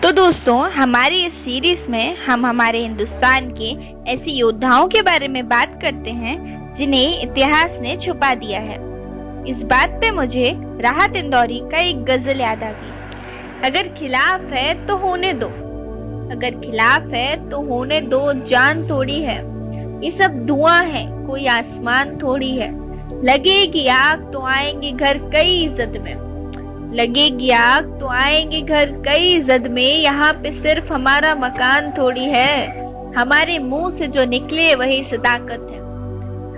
तो दोस्तों, हमारी इस सीरीज में हम हमारे हिंदुस्तान के ऐसे योद्धाओं के बारे में बात करते हैं जिन्हें इतिहास ने छुपा दिया है। इस बात पे मुझे राहत इंदौरी का एक गजल याद आ गई। अगर खिलाफ है तो होने दो, अगर खिलाफ है तो होने दो, जान थोड़ी है, ये सब धुआं है, कोई आसमान थोड़ी है। लगेगी आग तो आएंगे घर कई इज्जत में, लगेगी आग तो आएंगे घर कई इज्जत में। यहाँ पे सिर्फ हमारा मकान थोड़ी है, हमारे मुंह से जो निकले वही सदाकत है,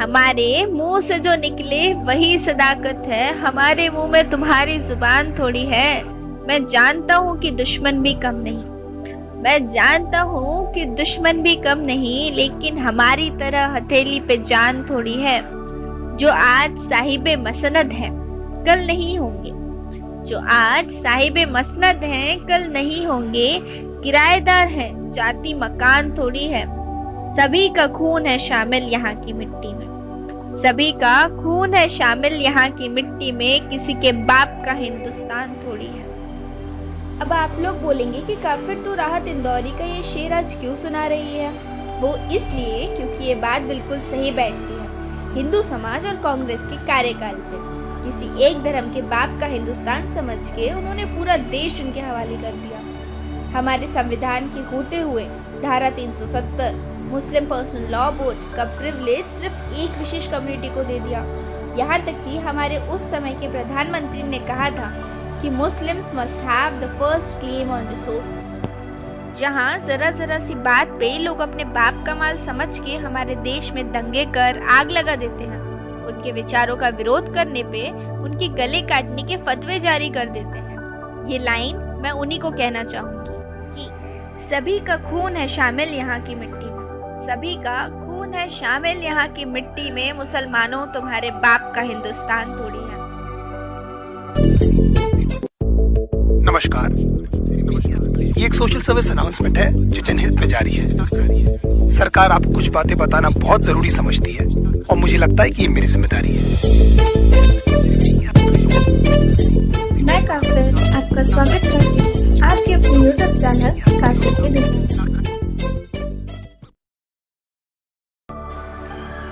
हमारे मुंह से जो निकले वही सदाकत है। हमारे मुंह में तुम्हारी जुबान थोड़ी है। मैं जानता हूँ कि दुश्मन भी कम नहीं, मैं जानता हूँ कि दुश्मन भी कम नहीं, लेकिन हमारी तरह हथेली पे जान थोड़ी है। जो आज साहिबे मसनद है कल नहीं होंगे, जो आज साहिबे मसनद हैं कल नहीं होंगे। किराएदार है जाति मकान थोड़ी है, सभी का खून है शामिल यहाँ की मिट्टी में, सभी का खून है शामिल यहाँ की मिट्टी में। किसी के बाप का हिंदुस्तान थोड़ी है। अब आप लोग बोलेंगे कि काफिर तो राहत इंदौरी का ये शेर आज क्यों सुना रही है। वो इसलिए क्योंकि ये बात बिल्कुल सही बैठती है। हिंदू समाज और कांग्रेस के कार्यकाल पे किसी एक धर्म के बाप का हिंदुस्तान समझ के उन्होंने पूरा देश उनके हवाले कर दिया। हमारे संविधान के होते हुए धारा 370 मुस्लिम पर्सनल लॉ बोर्ड का प्रिविलेज सिर्फ एक विशेष कम्युनिटी को दे दिया। यहाँ तक कि हमारे उस समय के प्रधानमंत्री ने कहा था कि Muslims must have the first claim on resources. जहाँ जरा सी बात पे लोग अपने बाप का माल समझ के हमारे देश में दंगे कर आग लगा देते हैं, उनके विचारों का विरोध करने पे उनके गले काटने के फतवे जारी कर देते हैं। ये लाइन मैं उन्हीं को कहना चाहूंगी कि सभी का खून है शामिल यहाँ की मिट्टी में, सभी का खून है शामिल यहाँ की मिट्टी में। मुसलमानों, तुम्हारे बाप का हिंदुस्तान थोड़ी है। नमस्कार, ये एक सोशल सर्विस अनाउंसमेंट है जो जनहित में जारी है। सरकार आपको कुछ बातें बताना बहुत जरूरी समझती है और मुझे लगता है कि ये मेरी जिम्मेदारी है। मैं काफिर आपका स्वागत करती हूँ आपके अपने यूट्यूब चैनल काफिर की दुनिया।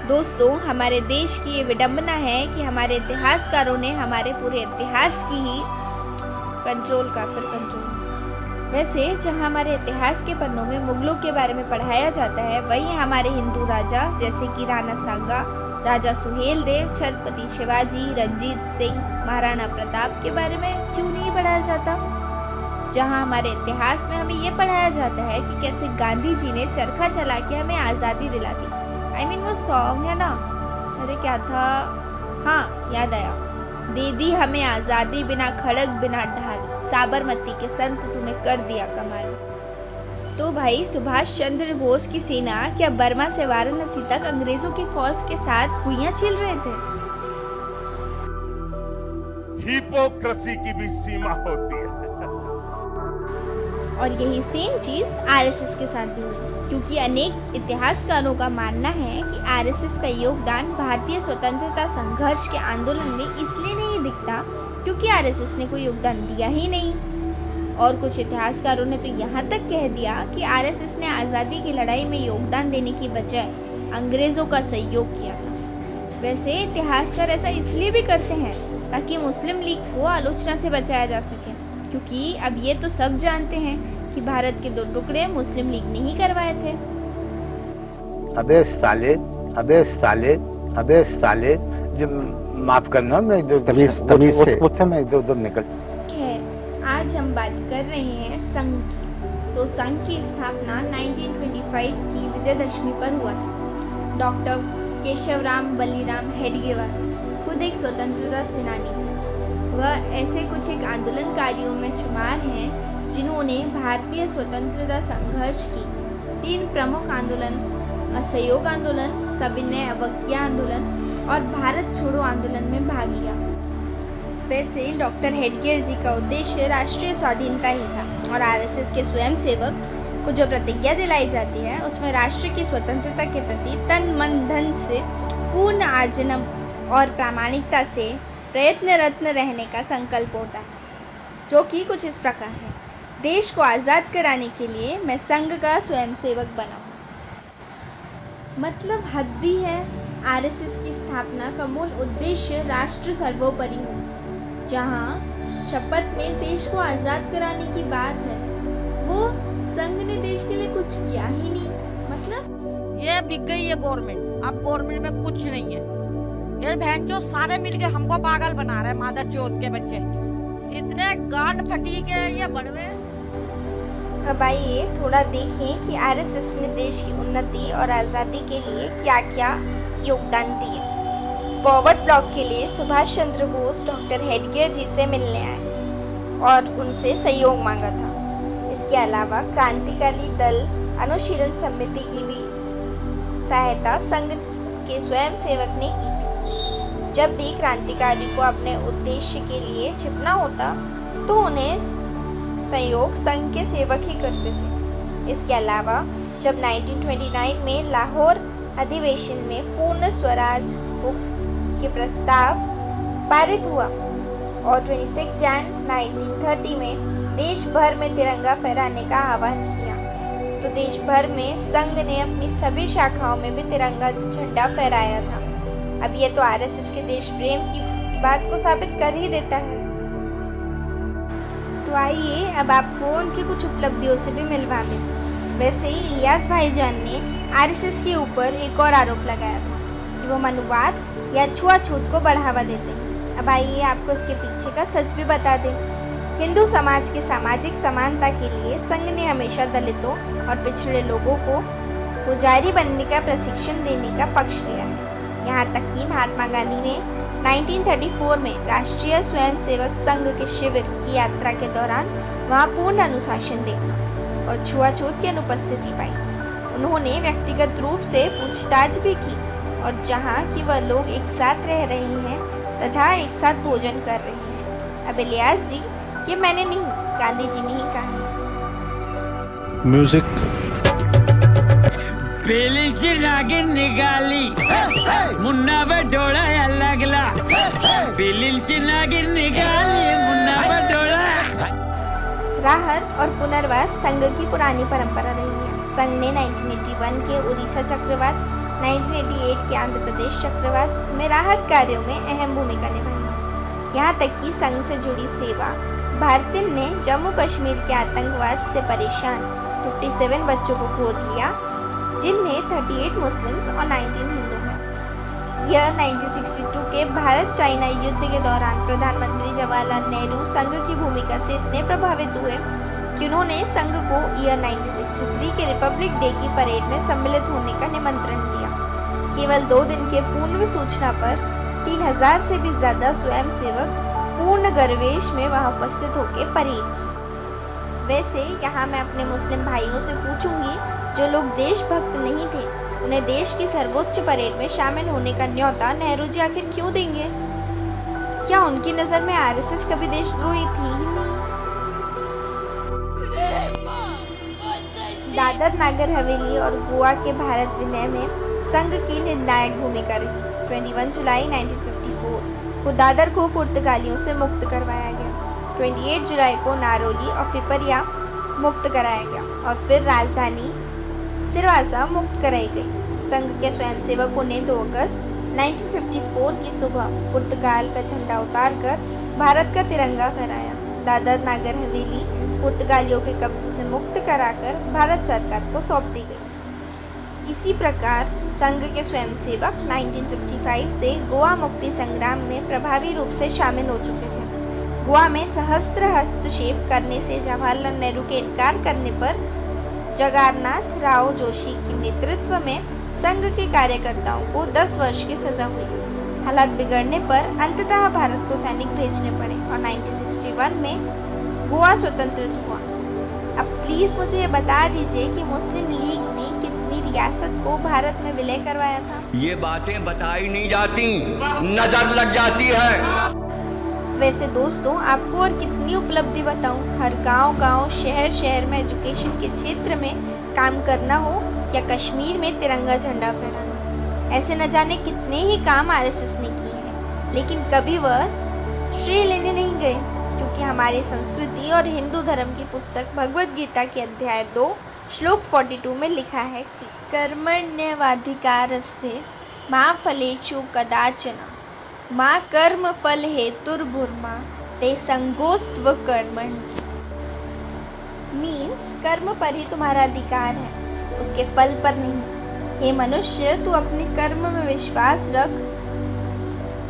दोस्तों, हमारे देश की ये विडंबना है कि हमारे इतिहासकारों ने हमारे पूरे इतिहास की ही कंट्रोल वैसे जहां हमारे इतिहास के पन्नों में मुगलों के बारे में पढ़ाया जाता है, वहीं हमारे हिंदू राजा जैसे कि राणा सांगा, राजा सुहेल देव, छत्रपति शिवाजी, रंजीत सिंह, महाराणा प्रताप के बारे में क्यों नहीं पढ़ाया जाता। जहां हमारे इतिहास में हमें ये पढ़ाया जाता है कि कैसे गांधी जी ने चरखा चला के हमें आजादी दिला दी। वो सॉन्ग है ना, अरे क्या था, हाँ याद आया, दे दी हमें आजादी बिना खड़ग बिना ढाल, साबरमती के संत तूने कर दिया कमाल। तो भाई, सुभाष चंद्र बोस की सेना क्या बर्मा से वाराणसी तक अंग्रेजों की फौज के साथ कुइयां छील रहे थे। हिपोक्रेसी की भी सीमा होती है। और यही सेम चीज आरएसएस के साथ भी हुई, क्योंकि अनेक इतिहासकारों का मानना है कि आरएसएस का योगदान भारतीय स्वतंत्रता संघर्ष के आंदोलन में इसलिए नहीं दिखता क्योंकि आरएसएस ने कोई योगदान दिया ही नहीं। और कुछ इतिहासकारों ने तो यहाँ तक कह दिया कि आरएसएस ने आजादी की लड़ाई में योगदान देने की बजाय अंग्रेजों का सहयोग किया था। वैसे इतिहासकार ऐसा इसलिए भी करते हैं ताकि मुस्लिम लीग को आलोचना से बचाया जा सके, क्योंकि अब ये तो सब जानते हैं कि भारत के 2 टुकड़े मुस्लिम लीग ने ही करवाए थे। अबे साले, अबे साले, अबे साले, जो माफ करना, मैं जो तमीज से मैं इधर निकल। खैर, आज हम बात कर रहे हैं संघ की। संघ की स्थापना 1925 की विजयदशमी पर हुआ था। डॉक्टर केशवराम बलीराम हेडगेवार खुद एक स्वतंत्रता सेनानी थे। वह ऐसे कुछ एक आंदोलनकारियों में शुमार हैं जिन्होंने भारतीय स्वतंत्रता संघर्ष की 3 प्रमुख आंदोलन, असहयोग आंदोलन, सविनय अवज्ञा आंदोलन और भारत छोड़ो आंदोलन में भाग लिया। वैसे डॉक्टर हेडगेवार जी का उद्देश्य राष्ट्रीय स्वाधीनता ही था और आरएसएस के स्वयंसेवक को जो प्रतिज्ञा दिलाई जाती है उसमें राष्ट्र की स्वतंत्रता के प्रति तन मन धन से पूर्ण आजन्म और प्रामाणिकता से प्रयत्नरत रहने का संकल्प होता है, जो कि कुछ इस प्रकार है। देश को आजाद कराने के लिए मैं संघ का स्वयंसेवक बना हूँ। मतलब हद ही है। आरएसएस की स्थापना का मूल उद्देश्य राष्ट्र सर्वोपरि हो। जहाँ शपथ में देश को आजाद कराने की बात है, वो संघ ने देश के लिए कुछ किया ही नहीं। मतलब ये बिक गई है गवर्नमेंट, अब गवर्नमेंट में कुछ नहीं है। ये बहनचोद सारे मिलके हमको पागल बना रहे हैं, मादर चौथ के बच्चे इतने गांड फटी के ये बड़वे। अब आइए थोड़ा देखें कि आरएसएस ने देश की उन्नति और आजादी के लिए क्या क्या योगदान दिए। फॉरवर्ड ब्लॉक के लिए सुभाष चंद्र बोस डॉक्टर हेडगेयर जी से मिलने आए और उनसे सहयोग मांगा था। इसके अलावा क्रांतिकारी दल अनुशीलन समिति की भी सहायता संघ के स्वयंसेवक ने की थी। जब भी क्रांतिकारी को अपने उद्देश्य के लिए छिपना होता तो उन्हें सहयोग संघ के सेवक ही करते थे। इसके अलावा जब 1929 में लाहौर अधिवेशन में पूर्ण स्वराज के प्रस्ताव पारित हुआ और 26 जनवरी 1930 में देश भर में तिरंगा फहराने का आह्वान किया, तो देश भर में संघ ने अपनी सभी शाखाओं में भी तिरंगा झंडा फहराया था। अब ये तो आरएसएस के देश प्रेम की बात को साबित कर ही देता है। तो आइए अब आपको उनकी कुछ उपलब्धियों से भी मिलवा दें। वैसे ही इलियास भाईजान ने आरएसएस के ऊपर एक और आरोप लगाया था कि वो मनुवाद या छुआछूत को बढ़ावा देते हैं। अब आइए आपको इसके पीछे का सच भी बता दें। हिंदू समाज की सामाजिक समानता के लिए संघ ने हमेशा दलितों और पिछड़े लोगों को पुजारी बनने का प्रशिक्षण देने का पक्ष लिया है। यहाँ तक कि महात्मा गांधी ने 1934 में राष्ट्रीय स्वयंसेवक संघ के शिविर की यात्रा के दौरान वहां पूर्ण अनुशासन देखा और छुआछूत की अनुपस्थिति पाई। उन्होंने व्यक्तिगत रूप से पूछताछ भी की और जहां कि वह लोग एक साथ रह रहे हैं तथा एक साथ भोजन कर रहे हैं। अब इलियास जी, ये मैंने नहीं, गांधी जी ने ही कहा। म्यूजिक पेलीची नागिन निघाली, मुन्ना डोळा लागला। पेलीची नागिन निघाली, मुन्ना डोळा। राहत और पुनर्वास संघ की पुरानी परंपरा रही है। संघ ने 1981 के उड़ीसा चक्रवात, 1988 के आंध्र प्रदेश चक्रवात में राहत कार्यों में अहम भूमिका निभाई। यहाँ तक कि संघ से जुड़ी सेवा भारतीय ने जम्मू कश्मीर के आतंकवाद से परेशान 57 बच्चों को गोद लिया, जिनमें 38 मुस्लिम्स और 19 हिंदू हैं। यह 1962 के भारत चाइना युद्ध के दौरान प्रधानमंत्री जवाहरलाल नेहरू संघ की भूमिका से इतने प्रभावित हुए कि उन्होंने संघ को ईयर 1963 के रिपब्लिक डे की परेड में सम्मिलित होने का निमंत्रण दिया। केवल 2 दिन के पूर्व सूचना पर 3000 से भी ज्यादा स्वयंसेवक पूर्ण गणवेश में वहां उपस्थित होकर परेड। वैसे यहाँ मैं अपने मुस्लिम भाइयों से पूछूंगी, जो लोग देशभक्त नहीं थे, उन्हें देश की सर्वोच्च परेड में शामिल होने का न्योता नेहरू जी आखिर क्यों देंगे? क्या उनकी नजर में आरएसएस कभी देशद्रोही थी ही नहीं? दादर नागर हवेली और गोवा के भारत विलय में संघ की निर्णायक भूमिका रही। 21 जुलाई 1954 को दादर को पुर्तगालियों से मुक्त करवाया गया। 28 जुलाई को नारोली और पिपरिया मुक्त कराया गया और फिर राजधानी सिलवासा मुक्त कराई गई। संघ के स्वयंसेवकों ने 2 अगस्त 1954 की सुबह पुर्तगाल का झंडा उतारकर भारत का तिरंगा फहराया। दादर नागर हवेली पुर्तगालियों के कब्जे से मुक्त कराकर भारत सरकार को सौंप दी गई। इसी प्रकार संघ के स्वयंसेवक 1955 से गोवा मुक्ति संग्राम में प्रभावी रूप से शामिल हो चुके थे। गोवा में सहस्त्र हस्तक्षेप करने से जवाहरलाल नेहरू के इनकार करने पर जगन्नाथ राव जोशी के नेतृत्व में संघ के कार्यकर्ताओं को 10 वर्ष की सजा हुई। हालात बिगड़ने पर अंततः भारत को सैनिक भेजने पड़े और 1961 में गोवा स्वतंत्र हुआ। अब प्लीज मुझे ये बता दीजिए कि मुस्लिम लीग ने कितनी रियासत को भारत में विलय करवाया था? ये बातें बताई नहीं जाती, नजर लग जाती है। वैसे दोस्तों, आपको और कितनी उपलब्धि बताऊं? हर गांव-गांव, शहर-शहर में एजुकेशन के क्षेत्र में काम करना हो या कश्मीर में तिरंगा झंडा फहराना, ऐसे न जाने कितने ही काम आरएसएस ने किए हैं, लेकिन कभी वह श्रेय लेने नहीं गए, क्योंकि कि हमारी संस्कृति और हिंदू धर्म की पुस्तक भगवत गीता के अध्याय 2 श्लोक 42 में लिखा है कि कर्मण्यवाधिकारस्ते मा फलेषु कदाचन मा कर्म फल हेतुर्भुर्मा ते संगोस्त्व कर्मणि। मीन्स कर्म पर ही तुम्हारा अधिकार है, उसके फल पर नहीं। हे मनुष्य, तू अपने कर्म में विश्वास रख,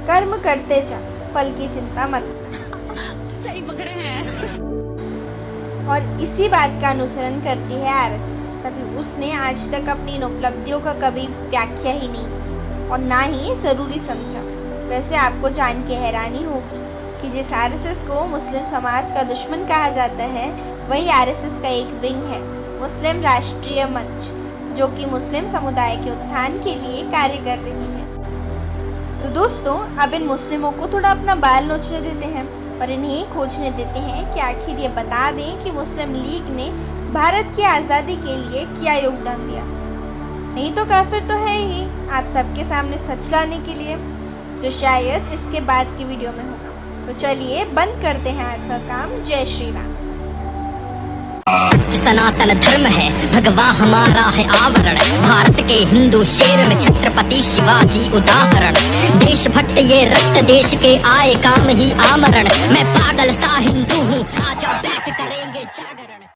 कर्म करते जा, फल की चिंता मत। सही पकड़े हैं। और इसी बात का अनुसरण करती है आरएसएस। तभी उसने आज तक अपनी इन उपलब्धियों का कभी व्याख्या ही नहीं और ना ही जरूरी समझा। वैसे आपको जान के हैरानी होगी कि जिस आरएसएस को मुस्लिम समाज का दुश्मन कहा जाता है, वही आरएसएस का एक विंग है, मुस्लिम राष्ट्रीय मंच, जो कि मुस्लिम समुदाय के उत्थान के लिए कार्य कर रही है। तो दोस्तों, अब इन मुस्लिमों को थोड़ा अपना बाल नोचने देते हैं और इन्हें खोजने देते हैं कि आखिर ये बता दें कि मुस्लिम लीग ने भारत की आज़ादी के लिए क्या योगदान दिया। नहीं तो काफिर तो है ही आप सबके सामने सच लाने के लिए, जो शायद इसके बाद की वीडियो में होगा। तो चलिए बंद करते हैं आज का काम। जय श्री राम। सनातन धर्म है, भगवा हमारा है आवरण, भारत के हिंदू शेर में छत्रपति शिवाजी उदाहरण। देशभक्त ये रक्त देश के आए काम ही आमरण, मैं पागल सा हिंदू हूँ, आजा बैठ करेंगे जागरण।